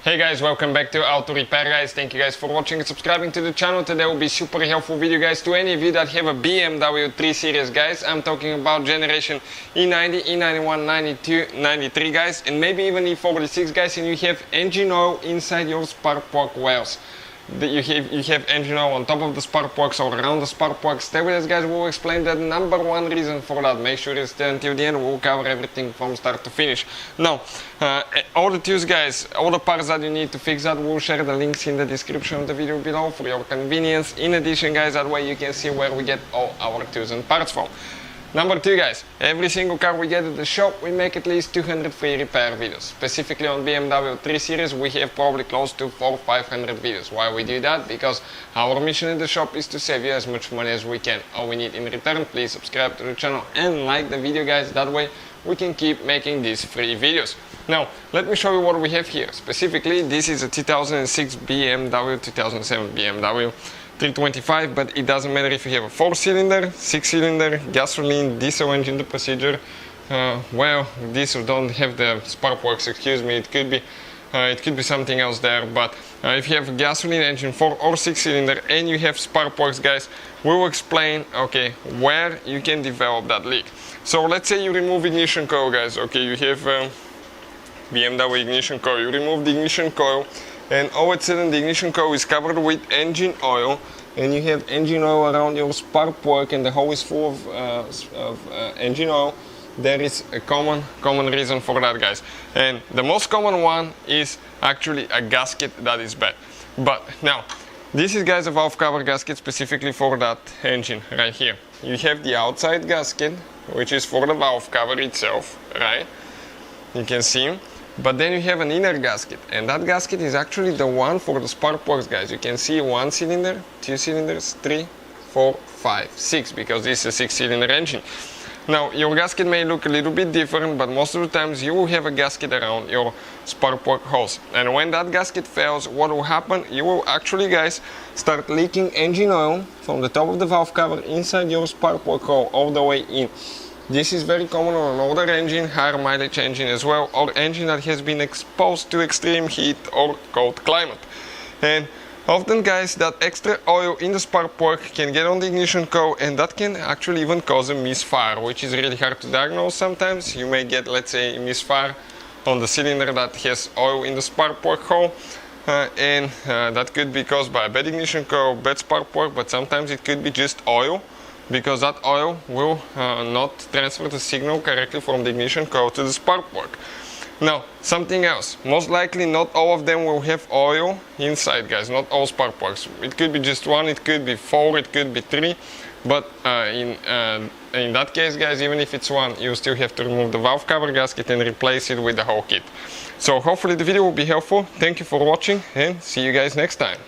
Hey guys, welcome back to Auto Repair guys. Thank you guys for watching and subscribing to the channel. Today will be super helpful video guys to any of you that have a BMW 3 Series guys. I'm talking about generation E90, E91, 92, 93 guys, and maybe even E46 guys, and you have engine oil inside your spark plug wells. You have engine oil on top of the spark plugs or around the spark plugs. Stay with us guys, we'll explain the number one reason for that. Make sure you stay until the end, we'll cover everything from start to finish. Now, all the tools guys, all the parts that you need to fix that, we'll share the links in the description of the video below for your convenience. In addition guys, that way you can see where we get all our tools and parts from. Number two guys, every single car we get at the shop, we make at least 200 free repair videos. Specifically on BMW 3 Series, we have probably close to 400-500 videos. Why we do that? Because our mission in the shop is to save you as much money as we can. All we need in return, please subscribe to the channel and like the video guys, that way we can keep making these free videos. Now, let me show you what we have here. Specifically, this is a 2006 BMW, 2007 BMW 325, but it doesn't matter if you have a 4-cylinder, 6-cylinder, gasoline, diesel engine. The procedure, well, diesel don't have the spark plugs, excuse me, it could be something else there, but if you have a gasoline engine, 4 or 6-cylinder, and you have spark plugs guys, we will explain, okay, where you can develop that leak. So let's say you remove ignition coil guys, okay, you have BMW ignition coil, you remove the ignition coil, and all of a sudden the ignition coil is covered with engine oil, and you have engine oil around your spark plug and the hole is full of engine oil. There is a common reason for that guys, and the most common one is actually a gasket that is bad. But now this is guys a valve cover gasket specifically for that engine right here. You have the outside gasket, which is for the valve cover itself, right? You can see. But then you have an inner gasket, and that gasket is actually the one for the spark plugs guys. You can see 1 cylinder, 2 cylinders, 3, 4, 5, 6, because this is a 6-cylinder engine. Now your gasket may look a little bit different, but most of the times you will have a gasket around your spark plug hose, and when that gasket fails, what will happen? You will actually guys start leaking engine oil from the top of the valve cover inside your spark plug hole all the way in. This is very common on an older engine, higher mileage engine as well, or engine that has been exposed to extreme heat or cold climate. And often guys, that extra oil in the spark plug can get on the ignition coil, and that can actually even cause a misfire, which is really hard to diagnose sometimes. You may get, let's say, a misfire on the cylinder that has oil in the spark plug hole, and that could be caused by a bad ignition coil, bad spark plug, but sometimes it could be just oil, because that oil will not transfer the signal correctly from the ignition coil to the spark plug. Now, something else, most likely not all of them will have oil inside guys, not all spark plugs. It could be just 1, it could be 4, it could be 3, but in that case guys, even if it's 1, you still have to remove the valve cover gasket and replace it with the whole kit. So hopefully the video will be helpful. Thank you for watching, and see you guys next time.